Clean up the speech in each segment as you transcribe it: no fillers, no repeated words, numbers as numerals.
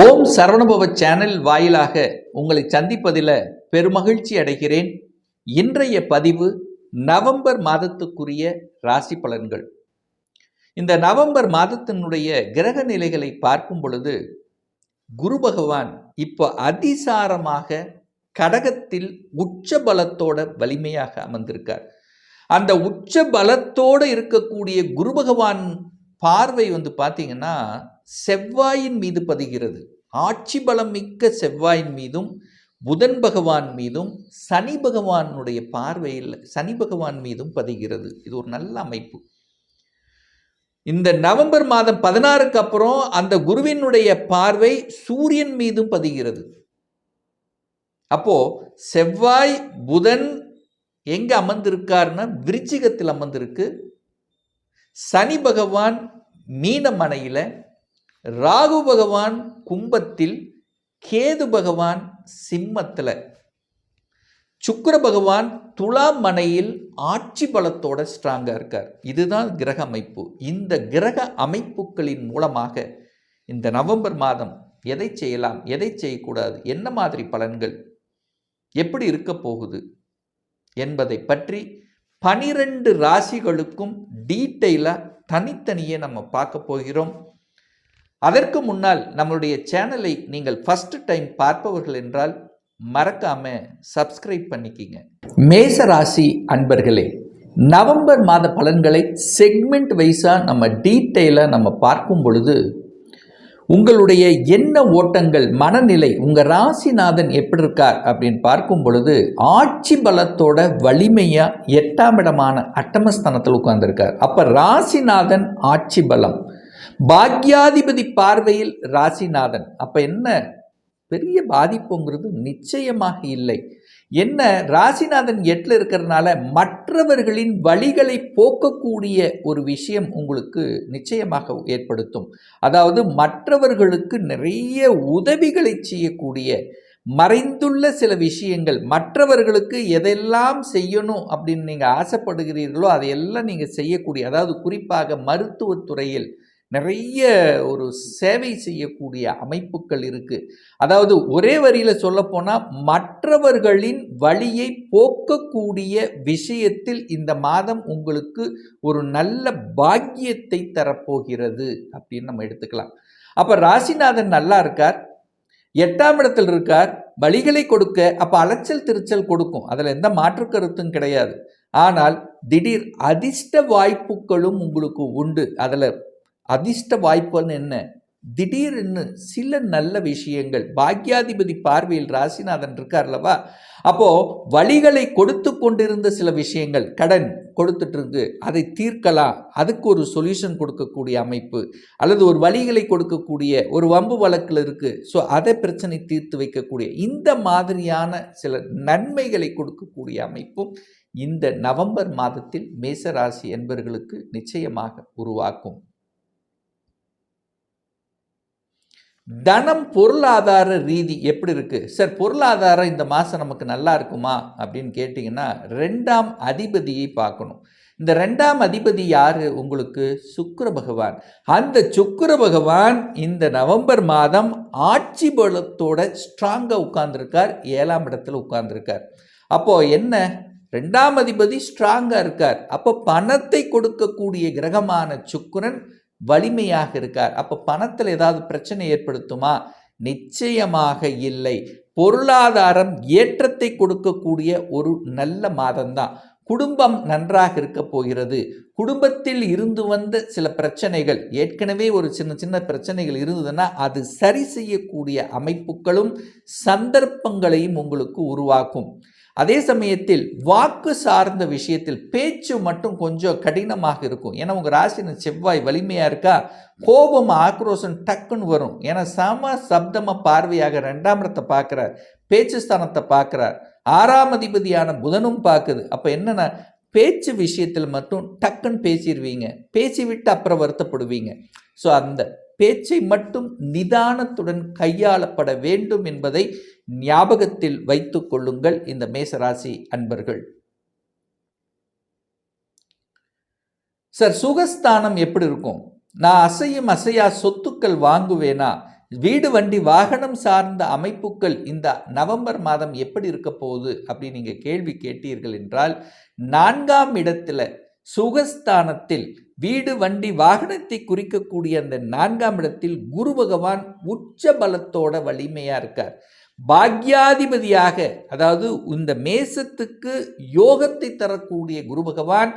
ஓம் Saravanabhava channel வாயிலாக உங்களை சந்திப்பதில் பெருமகிழ்ச்சி அடைகிறேன். இன்றைய பதிவு நவம்பர் மாதத்துக்குரிய ராசி பலன்கள். இந்த நவம்பர் மாதத்தினுடைய கிரக நிலைகளை பார்க்கும் பொழுது குரு பகவான் இப்போ அதிசாரமாக கடகத்தில் உச்ச பலத்தோட வலிமையாக அமர்ந்திருக்கார். அந்த உச்ச பலத்தோடு இருக்கக்கூடிய குரு பகவான் பார்வை பார்த்தீங்கன்னா செவ்வாயின் மீது பதிகிறது. ஆட்சி பலம் மிக்க செவ்வாயின் மீதும் புதன் பகவான் மீதும் சனி பகவானுடைய பார்வையில் சனி பகவான் மீதும் பதிகிறது. இது ஒரு நல்ல அமைப்பு. இந்த நவம்பர் மாதம் 16க்கு அப்புறம் அந்த குருவினுடைய பார்வை சூரியன் மீதும் பதிகிறது. அப்போ செவ்வாய் புதன் எங்க அமர்ந்திருக்காருன்னா விருச்சிகத்தில் அமர்ந்திருக்கு. சனி பகவான் மீனமனையில, ராகு பகவான் கும்பத்தில், கேது பகவான் சிம்மத்தில், சுக்கிர பகவான் துலாம் மனையில் ஆட்சி பலத்தோட ஸ்ட்ராங்கா இருக்கார். இதுதான் கிரக அமைப்பு. இந்த கிரக அமைப்புகளின் மூலமாக இந்த நவம்பர் மாதம் எதை செய்யலாம், எதை செய்யக்கூடாது, என்ன மாதிரி பலன்கள், எப்படி இருக்க போகுது என்பதை பற்றி 12 ராசிகளுக்கும் டீட்டெயிலாக தனித்தனியே நம்ம பார்க்க போகிறோம். அதற்கு முன்னால் நம்மளுடைய சேனலை நீங்கள் ஃபர்ஸ்ட் டைம் பார்ப்பவர்கள் என்றால் மறக்காம சப்ஸ்கிரைப் பண்ணிக்கிங்க. மேச ராசி அன்பர்களே, நவம்பர் மாத பலன்களை செக்மெண்ட் வைஸாக நம்ம டீட்டெயிலாக நம்ம பார்க்கும் பொழுது உங்களுடைய எண்ண ஓட்டங்கள், மனநிலை, உங்கள் ராசிநாதன் எப்படி இருக்கார் அப்படின்னு பார்க்கும் பொழுது ஆட்சி பலத்தோட வலிமையாக 8ஆம் இடமான அட்டமஸ்தானத்தில் உட்கார்ந்துருக்கார். அப்போ ராசிநாதன் ஆட்சி பலம், பாக்யாதிபதி பார்வையில் ராசிநாதன். அப்போ என்ன பெரிய பாதிப்புங்கிறது நிச்சயமாக இல்லை. என்ன, ராசிநாதன் 8ல் இருக்கிறதுனால மற்றவர்களின் வழிகளை போக்கக்கூடிய ஒரு விஷயம் உங்களுக்கு நிச்சயமாக ஏற்படுத்தும். அதாவது மற்றவர்களுக்கு நிறைய உதவிகளை செய்யக்கூடிய, மறைந்துள்ள சில விஷயங்கள், மற்றவர்களுக்கு எதெல்லாம் செய்யணும் அப்படின்னு நீங்கள் ஆசைப்படுகிறீர்களோ அதையெல்லாம் நீங்கள் செய்யக்கூடிய, அதாவது குறிப்பாக மருத்துவத்துறையில் நிறைய ஒரு சேவை செய்யக்கூடிய அமைப்புகள் இருக்குது. அதாவது ஒரே வரியில் சொல்லப்போனால் மற்றவர்களின் வழியை போக்கக்கூடிய விஷயத்தில் இந்த மாதம் உங்களுக்கு ஒரு நல்ல பாக்கியத்தை தரப்போகிறது அப்படின்னு நம்ம எடுத்துக்கலாம். அப்போ ராசிநாதன் நல்லா இருக்கார், 8ஆம் இடத்தில் இருக்கார், வழிகளை கொடுக்க, அப்போ அலைச்சல் திருச்சல் கொடுக்கும், அதில் எந்த மாற்று கருத்தும் கிடையாது. ஆனால் திடீர் அதிர்ஷ்ட வாய்ப்புகளும் உங்களுக்கு உண்டு. அதில் அதிர்ஷ்ட வாய்ப்புன்னு என்ன, திடீர்னு சில நல்ல விஷயங்கள், பாக்யாதிபதி பார்வையில் ராசிநாதன் இருக்கார் அல்லவா, அப்போ வழிகளை கொடுத்து கொண்டிருந்த சில விஷயங்கள், கடன் கொடுத்துட்டு இருக்கு, அதை தீர்க்கலாம், அதுக்கு ஒரு சொல்யூஷன் கொடுக்கக்கூடிய அமைப்பு, அல்லது ஒரு வழிகளை கொடுக்கக்கூடிய ஒரு வம்பு வழக்கில் இருக்கு, ஸோ அதை பிரச்சனை தீர்த்து வைக்கக்கூடிய இந்த மாதிரியான சில நன்மைகளை கொடுக்கக்கூடிய அமைப்பும் இந்த நவம்பர் மாதத்தில் மேசராசி என்பவர்களுக்கு நிச்சயமாக உருவாக்கும். தனம் பொருளாதார ரீதி எப்படி இருக்குது சார்? பொருளாதாரம் இந்த மாதம் நமக்கு நல்லா இருக்குமா அப்படின்னு கேட்டிங்கன்னா 2ஆம் அதிபதியை பார்க்கணும். இந்த 2ஆம் அதிபதி யார் உங்களுக்கு? சுக்கிர பகவான். அந்த சுக்கிர பகவான் இந்த நவம்பர் மாதம் ஆட்சி பலத்தோட ஸ்ட்ராங்காக உட்கார்ந்துருக்கார், 7ஆம் இடத்துல உட்கார்ந்துருக்கார். அப்போது என்ன, 2ஆம் அதிபதி ஸ்ட்ராங்காக இருக்கார். அப்போ பணத்தை கொடுக்கக்கூடிய கிரகமான சுக்கிரன் வலிமையாக இருக்கார். அப்போ பணத்தில் ஏதாவது பிரச்சனை ஏற்படுத்துமா? நிச்சயமாக இல்லை. பொருளாதாரம் ஏற்றத்தை கொடுக்கக்கூடிய ஒரு நல்ல மாதம்தான். குடும்பம் நன்றாக இருக்க போகிறது. குடும்பத்தில் இருந்து வந்த சில பிரச்சனைகள், ஏற்கனவே ஒரு சின்ன சின்ன பிரச்சனைகள் இருந்ததுன்னா அது சரி செய்யக்கூடிய அமைப்புகளும் சந்தர்ப்பங்களையும் உங்களுக்கு உருவாக்கும். அதே சமயத்தில் வாக்கு சார்ந்த விஷயத்தில் பேச்சு மட்டும் கொஞ்சம் கடினமாக இருக்கும். ஏன்னா உங்கள் ராசின செவ்வாய் வலிமையாக இருக்கா, கோபம் ஆக்ரோஷம் டக்குன்னு வரும். ஏன்னா சம சப்தம பார்வையாக 2ஆம் இடத்தை பார்க்குறார், பேச்சு ஸ்தானத்தை பார்க்குறார், 6ஆம் அதிபதியான புதனும் பார்க்குது. அப்போ என்னென்னா பேச்சு விஷயத்தில் மட்டும் டக்குன்னு பேசிடுவீங்க, பேசி விட்டு அப்புறம் வருத்தப்படுவீங்க. ஸோ அந்த பேச்சை மட்டும் நிதானத்துடன் கையாளப்பட வேண்டும் என்பதை ஞாபகத்தில் வைத்துக் கொள்ளுங்கள் இந்த மேசராசி அன்பர்கள். சார் சுகஸ்தானம் எப்படி இருக்கும்? நான் அசையும் அசையா சொத்துக்கள் வாங்குவேனா? வீடு வண்டி வாகனம் சார்ந்த அமைப்புகள் இந்த நவம்பர் மாதம் எப்படி இருக்க போகுது அப்படின்னு நீங்க கேள்வி கேட்டீர்கள் என்றால், 4ஆம் இடத்துல சுகஸ்தானத்தில் வீடு வண்டி வாகனத்தை குறிக்கக்கூடிய அந்த 4ஆம் இடத்தில் குரு பகவான் உச்ச பலத்தோட வலிமையா இருக்கார். பாக்யாதிபதியாக, அதாவது இந்த மேசத்துக்கு யோகத்தை தரக்கூடிய குரு பகவான்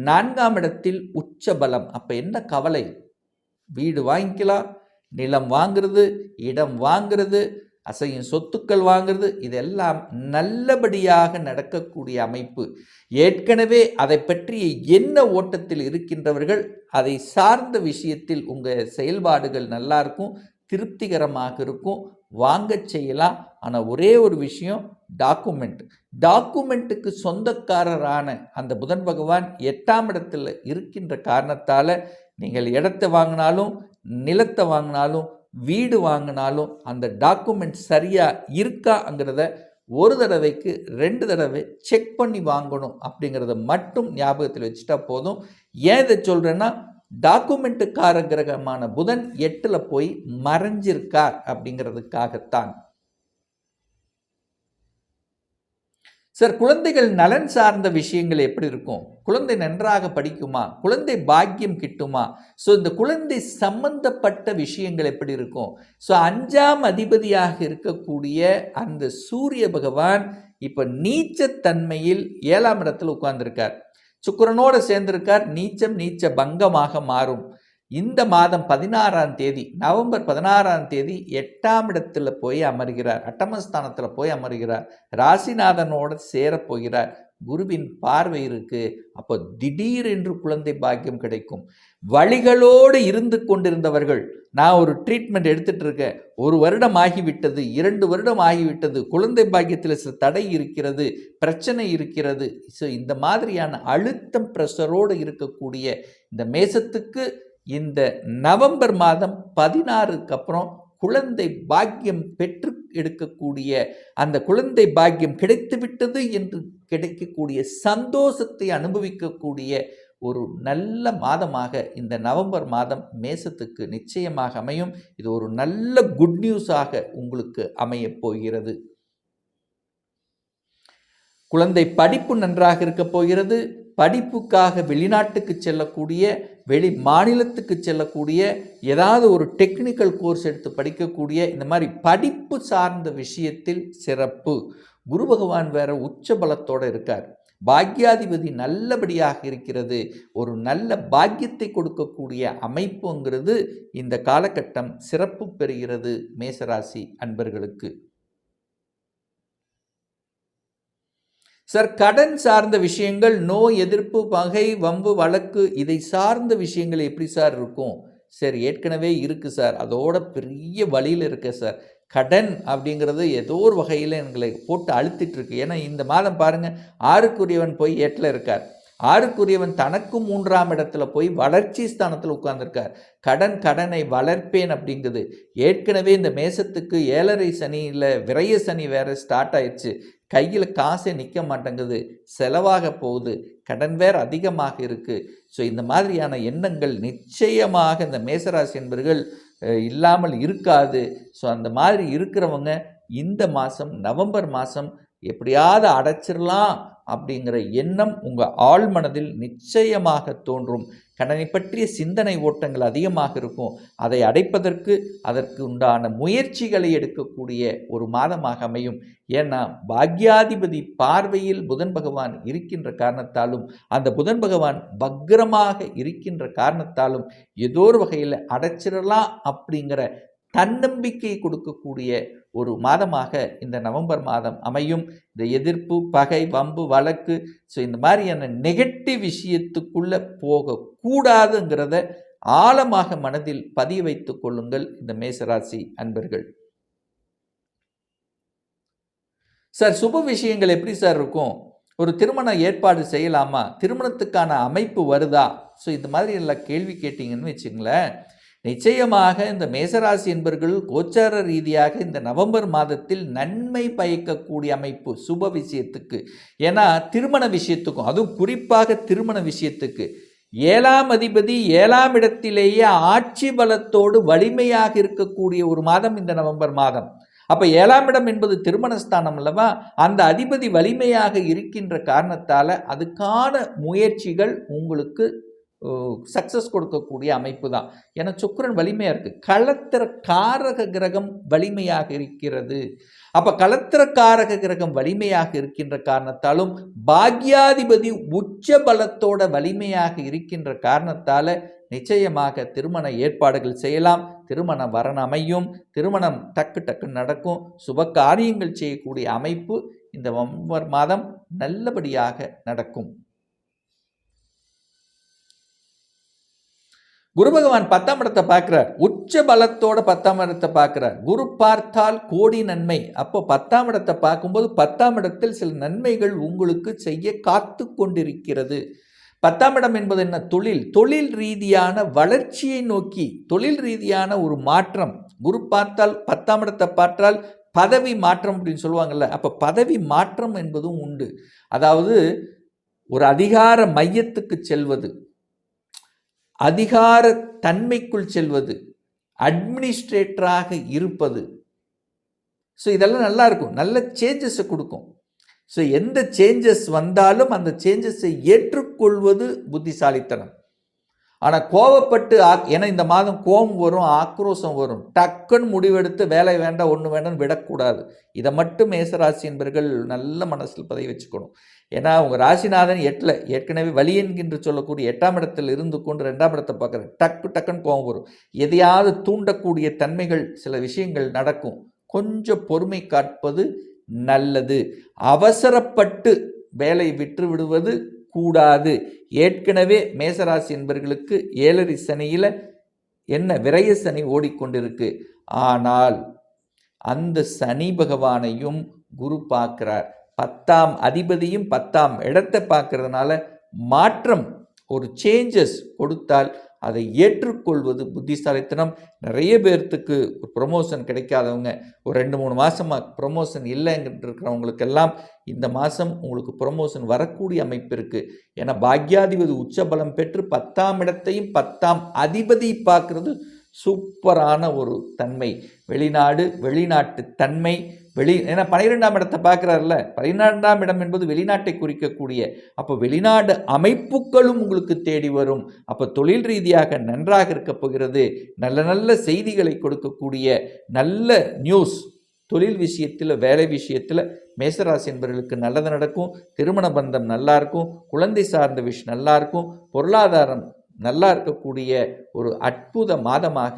4ஆம் இடத்தில் உச்ச பலம். அப்ப என்ன கவலை? வீடு வாங்கிக்கலாம், நிலம் வாங்கிறது, இடம் வாங்கிறது, அசையும் சொத்துக்கள் வாங்கிறது, இதெல்லாம் நல்லபடியாக நடக்கக்கூடிய அமைப்பு. ஏற்கனவே அதை பற்றிய என்ன ஓட்டத்தில் இருக்கின்றவர்கள் அதை சார்ந்த விஷயத்தில் உங்கள் செயல்பாடுகள் நல்லா இருக்கும், திருப்திகரமாக இருக்கும், வாங்க செய்யலாம். ஆனால் ஒரே ஒரு விஷயம், டாக்குமெண்ட்டுக்கு சொந்தக்காரரான அந்த புதன் பகவான் 8ஆம் இடத்துல இருக்கின்ற காரணத்தால் நீங்கள் இடத்தை வாங்கினாலும், நிலத்தை வாங்கினாலும், வீடு வாங்கினாலும் அந்த டாக்குமெண்ட் சரியாக இருக்காங்கிறத ஒரு தடவைக்கு 2 தடவை செக் பண்ணி வாங்கணும் அப்படிங்கிறத மட்டும் ஞாபகத்தில் வச்சுட்டா போதும். ஏன் இதை சொல்கிறேன்னா, டாக்குமெண்ட்டுக்கார கிரகமான புதன் 8ல் போய் மறைஞ்சிருக்கார் அப்படிங்கிறதுக்காகத்தான். சார், குழந்தைகள் நலன் சார்ந்த விஷயங்கள் எப்படி இருக்கும்? குழந்தை நன்றாக படிக்குமா? குழந்தை பாக்கியம் கிட்டுமா? ஸோ இந்த குழந்தை சம்பந்தப்பட்ட விஷயங்கள் எப்படி இருக்கும்? ஸோ 5ஆம் அதிபதியாக இருக்கக்கூடிய அந்த சூரிய பகவான் இப்போ நீச்சத்தன்மையில் 7ஆம் இடத்துல உட்கார்ந்துருக்கார். சுக்கிரனோடு சேர்ந்திருக்கார். நீச்ச பங்கமாக மாறும். இந்த மாதம் 16ஆம் தேதி, நவம்பர் 16ஆம் தேதி 8ஆம் இடத்துல போய் அமர்கிறார். அட்டமஸ்தானத்தில் போய் அமர்கிறார். ராசிநாதனோடு சேரப்போகிறார். குருவின் பார்வை இருக்கு. அப்போ திடீரென்று குழந்தை பாக்கியம் கிடைக்கும். வழிகளோடு இருந்து கொண்டிருந்தவர்கள், நான் ஒரு ட்ரீட்மெண்ட் எடுத்துட்டு இருக்கேன், 1 வருடம் ஆகிவிட்டது, 2 வருடம் ஆகிவிட்டது, குழந்தை பாக்கியத்தில் தடை இருக்கிறது, பிரச்சனை இருக்கிறது. ஸோ இந்த மாதிரியான அழுத்தம் ப்ரெஷரோடு இருக்கக்கூடிய இந்த மேசத்துக்கு இந்த நவம்பர் மாதம் 16க்கு அப்புறம் குழந்தை பாக்கியம் பெற்று எடுக்கக்கூடிய, அந்த குழந்தை பாக்கியம் கிடைத்துவிட்டது என்று கிடைக்கக்கூடிய சந்தோஷத்தை அனுபவிக்கக்கூடிய ஒரு நல்ல மாதமாக இந்த நவம்பர் மாதம் மேசத்துக்கு நிச்சயமாக அமையும். இது ஒரு நல்ல குட் நியூஸாக உங்களுக்கு அமையப் போகிறது. குழந்தை படிப்பு நன்றாக இருக்க போகிறது. படிப்புக்காக வெளிநாட்டுக்கு செல்லக்கூடிய, வெளி மாநிலத்துக்கு செல்லக்கூடிய, ஏதாவது ஒரு டெக்னிக்கல் கோர்ஸ் எடுத்து படிக்கக்கூடிய, இந்த மாதிரி படிப்பு சார்ந்த விஷயத்தில் சிறப்பு. குரு பகவான் வேற உச்ச பலத்தோடு இருக்கார். பாக்யாதிபதி நல்லபடியாக இருக்கிறது. ஒரு நல்ல பாக்கியத்தை கொடுக்கக்கூடிய அமைப்புங்கிறது இந்த காலகட்டம் சிறப்பு பெறுகிறது மேசராசி அன்பர்களுக்கு. சார், கடன் சார்ந்த விஷயங்கள், நோய் எதிர்ப்பு, பகை, வம்பு, வழக்கு, இதை சார்ந்த விஷயங்கள் எப்படி சார் இருக்கும்? சார், ஏற்கனவே இருக்குது சார், அதோட பெரிய வழியில் இருக்க சார். கடன் அப்படிங்கிறது ஏதோ ஒரு வகையில் எங்களை போட்டு அழுத்திட்டு இருக்கு. ஏன்னா இந்த மாதம் பாருங்கள், 6க்குரியவன் போய் 8ல் இருக்கார். 6க்குரியவன் தனக்கும் 3ஆம் இடத்துல போய் வளர்ச்சி ஸ்தானத்தில் உட்கார்ந்துருக்கார். கடனை வளர்ப்பேன் அப்படிங்குது. ஏற்கனவே இந்த மேசத்துக்கு 7.5 சனியில் விரைய சனி வேற ஸ்டார்ட் ஆயிடுச்சு. கையில் காசே நிற்க மாட்டேங்குது, செலவாக போகுது, கடன் வேறு அதிகமாக இருக்குது. ஸோ இந்த மாதிரியான எண்ணங்கள் நிச்சயமாக இந்த மேசராசி என்பர்கள் இல்லாமல் இருக்காது. ஸோ அந்த மாதிரி இருக்கிறவங்க இந்த மாதம், நவம்பர் மாதம் எப்படியாவது அடைச்சிடலாம் அப்படிங்கிற எண்ணம் உங்கள் ஆழ் மனதில் நிச்சயமாக தோன்றும். கடனை பற்றிய சிந்தனை ஓட்டங்கள் அதிகமாக இருக்கும். அதை அடைப்பதற்கு அதற்கு உண்டான முயற்சிகளை எடுக்கக்கூடிய ஒரு மாதமாக அமையும். ஏன்னா பாக்யாதிபதி பார்வையில் புதன் பகவான் இருக்கின்ற காரணத்தாலும், அந்த புதன் பகவான் பக்ரமாக இருக்கின்ற காரணத்தாலும் ஏதோ ஒரு வகையில் அடைச்சிடலாம் அப்படிங்கிற தன்னம்பிக்கை கொடுக்கக்கூடிய ஒரு மாதமாக இந்த நவம்பர் மாதம் அமையும். இந்த எதிர்ப்பு, பகை, வம்பு, வழக்கு, ஸோ இந்த மாதிரியான நெகட்டிவ் விஷயத்துக்குள்ளே போகக்கூடாதுங்கிறத ஆழமாக மனதில் பதிய வைத்துக் கொள்ளுங்கள் இந்த மேசராசி அன்பர்கள். சார், சுப விஷயங்கள் எப்படி சார் இருக்கும்? ஒரு திருமண ஏற்பாடு செய்யலாமா? திருமணத்துக்கான அமைப்பு வருதா? ஸோ இந்த மாதிரி எல்லாம் கேள்வி கேட்டீங்கன்னு வச்சுங்களேன், நிச்சயமாக இந்த மேசராசி என்பர்கள் கோச்சார ரீதியாக இந்த நவம்பர் மாதத்தில் நன்மை பயக்கக்கூடிய அமைப்பு சுப விஷயத்துக்கு. ஏன்னா திருமண விஷயத்துக்கும், அதுவும் குறிப்பாக திருமண விஷயத்துக்கு 7ஆம் அதிபதி 7ஆம் இடத்திலேயே ஆட்சி பலத்தோடு வலிமையாக இருக்கக்கூடிய ஒரு மாதம் இந்த நவம்பர் மாதம். அப்ப 7ஆம் இடம் என்பது திருமணஸ்தானம் அல்லவா? அந்த அதிபதி வலிமையாக இருக்கின்ற காரணத்தால அதுக்கான முயற்சிகள் உங்களுக்கு சக்சஸ் கொடுக்கக்கூடிய அமைப்பு தான். ஏன்னா சுக்கிரன் வலிமையா இருக்கு. களத்திர காரக கிரகம் வலிமையாக இருக்கிறது. அப்ப களத்திரக்காரக கிரகம் வலிமையாக இருக்கின்ற காரணத்தாலும் பாக்யாதிபதி உச்ச பலத்தோட வலிமையாக இருக்கின்ற காரணத்தால நிச்சயமாக திருமண ஏற்பாடுகள் செய்யலாம். திருமண வரன் அமையும். திருமணம் டக்கு நடக்கும். சுப காரியங்கள் செய்யக்கூடிய அமைப்பு இந்த நவம்பர் மாதம் நல்லபடியாக நடக்கும். குரு பகவான் 10ஆம் இடத்தை பார்க்கிறார். உச்ச பலத்தோட 10ஆம் இடத்தை பார்க்கிறார். குரு பார்த்தால் கோடி நன்மை. அப்போ 10ஆம் இடத்தை பார்க்கும்போது 10ஆம் இடத்தில் சில நன்மைகள் உங்களுக்கு செய்ய காத்து கொண்டிருக்கிறது. 10ஆம் இடம் என்பது என்ன? தொழில் ரீதியான வளர்ச்சியை நோக்கி, தொழில் ரீதியான ஒரு மாற்றம். குரு பார்த்தால் 10ஆம் இடத்தை பார்த்தால் பதவி மாற்றம் அப்படின்னு சொல்லுவாங்கல்ல. அப்போ பதவி மாற்றம் என்பதும் உண்டு. அதாவது ஒரு அதிகார மையத்துக்கு செல்வது, அதிகார தன்மைக்குள் செல்வது, அட்மினிஸ்ட்ரேட்டராக இருப்பது. ஸோ இதெல்லாம் நல்லா இருக்கும். நல்ல சேஞ்சஸை கொடுக்கும். ஸோ எந்த சேஞ்சஸ் வந்தாலும் அந்த சேஞ்சஸை ஏற்றுக்கொள்வது புத்திசாலித்தனம். ஆனால் கோவப்பட்டு ஏன்னா இந்த மாதம் கோபம் வரும், ஆக்ரோஷம் வரும். டக்குன்னு முடிவெடுத்து வேலை வேண்டாம் ஒன்று வேண்டாம்னு விடக்கூடாது. இதை மட்டும் மேசராசி என்பவர்கள் நல்ல மனசில் பதிய வச்சுக்கணும். ஏன்னா உங்கள் ராசிநாதன் 8ல் ஏற்கனவே வலி என்கின்ற சொல்லக்கூடிய 8ஆம் இடத்தில் இருந்து கொண்டு 2ஆம் இடத்தை பார்க்குறேன். டக்குன்னு கோபம் வரும். எதையாவது தூண்டக்கூடிய தன்மைகள், சில விஷயங்கள் நடக்கும். கொஞ்சம் பொறுமை காட்பது நல்லது. அவசரப்பட்டு வேலை விட்டு விடுவது கூடாது. ஏற்கனவே மேசராசி என்பவர்களுக்கு 7ரை சனியில் என்ன விரய சனி ஓடிக்கொண்டிருக்கு. ஆனால் அந்த சனி பகவானையும் குரு பார்க்கிறார். 10ஆம் அதிபதியும் 10ஆம் இடத்தை பார்க்கறதுனால மாற்றம், ஒரு சேஞ்சஸ் கொடுத்தால் அதை ஏற்றுக்கொள்வது புத்திசாலித்தனம். நிறைய பேர்த்துக்கு ஒரு ப்ரொமோஷன் கிடைக்காதவங்க, ஒரு 2-3 மாதமாக ப்ரொமோஷன் இல்லைங்கிட்டு இருக்கிறவங்களுக்கெல்லாம் இந்த மாதம் உங்களுக்கு ப்ரொமோஷன் வரக்கூடிய அமைப்பு இருக்குது. ஏன்னா பாக்யாதிபதி உச்சபலம் பெற்று 10ஆம் இடத்தையும் 10ஆம் அதிபதி பார்க்குறது சூப்பரான ஒரு தன்மை. வெளிநாட்டு தன்மை, ஏன்னா 12ஆம் இடத்தை பார்க்குறாருல. 12ஆம் இடம் என்பது வெளிநாட்டை குறிக்கக்கூடிய, அப்போ வெளிநாடு அமைப்புகளும் உங்களுக்கு தேடி வரும். அப்போ தொழில் ரீதியாக நன்றாக இருக்க போகிறது. நல்ல செய்திகளை கொடுக்கக்கூடிய நல்ல நியூஸ், தொழில் விஷயத்தில், வேலை விஷயத்தில் மேசராசி என்பவர்களுக்கு நல்லது நடக்கும். திருமண பந்தம் நல்லா இருக்கும். குழந்தை சார்ந்த விஷயம் நல்லா இருக்கும். பொருளாதாரம் நல்லா இருக்கக்கூடிய ஒரு அற்புத மாதமாக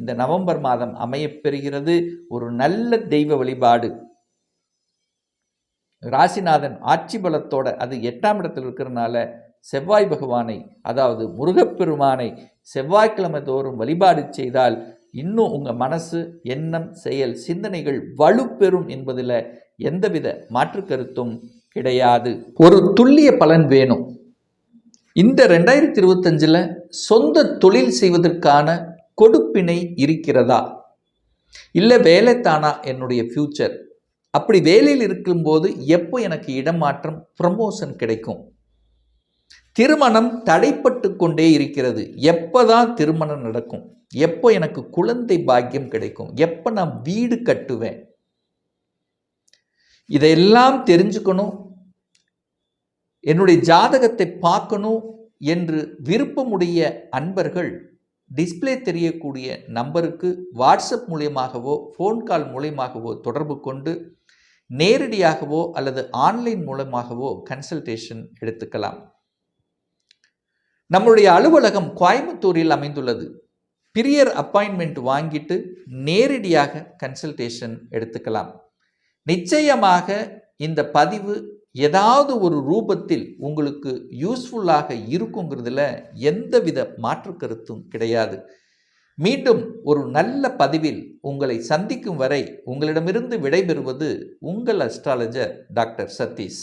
இந்த நவம்பர் மாதம் அமையப்பெறுகிறது. ஒரு நல்ல தெய்வ வழிபாடு, ராசிநாதன் ஆட்சி பலத்தோட அது 8ஆம் இடத்தில் இருக்கிறதுனால செவ்வாய் பகவானை, அதாவது முருகப்பெருமானை செவ்வாய்க்கிழமை தோறும் வழிபாடு செய்தால் இன்னும் உங்கள் மனசு, எண்ணம், செயல், சிந்தனைகள் வலுப்பெறும் என்பதில் எந்தவித மாற்று கருத்தும் கிடையாது. ஒரு துல்லிய பலன் வேணும். இந்த 2025 சொந்த தொழில் செய்வதற்கான கொடுப்பினை இருக்கிறதா? இல்லை வேலை தானா என்னுடைய ஃபியூச்சர்? அப்படி வேலையில் இருக்கும்போது எப்போ எனக்கு இடமாற்றம், ப்ரமோஷன் கிடைக்கும்? திருமணம் தடைப்பட்டு கொண்டே இருக்கிறது. எப்போதான் திருமணம் நடக்கும்? எப்போ எனக்கு குழந்தை பாக்கியம் கிடைக்கும்? எப்போ நான் வீடு கட்டுவேன்? இதையெல்லாம் தெரிஞ்சுக்கணும், என்னுடைய ஜாதகத்தை பார்க்கணும் என்று விருப்பமுடைய அன்பர்கள் டிஸ்பிளே தெரியக்கூடிய நம்பருக்கு வாட்ஸ்அப் மூலியமாகவோ ஃபோன் கால் மூலியமாகவோ தொடர்பு கொண்டு நேரடியாகவோ அல்லது ஆன்லைன் மூலமாகவோ கன்சல்டேஷன் எடுத்துக்கலாம். நம்முடைய அலுவலகம் கோயம்புத்தூரில் அமைந்துள்ளது. பிரியர் அப்பாயின்மெண்ட் வாங்கிட்டு நேரடியாக கன்சல்டேஷன் எடுத்துக்கலாம். நிச்சயமாக இந்த பதிவு ஏதாவது ஒரு ரூபத்தில் உங்களுக்கு யூஸ்ஃபுல்லாக இருக்குங்கிறதுல எந்தவித மாற்று கருத்தும் கிடையாது. மீண்டும் ஒரு நல்ல பதிவில் உங்களை சந்திக்கும் வரை உங்களிடமிருந்து விடைபெறுவது உங்கள் அஸ்ட்ராலஜர் டாக்டர் சதீஷ்.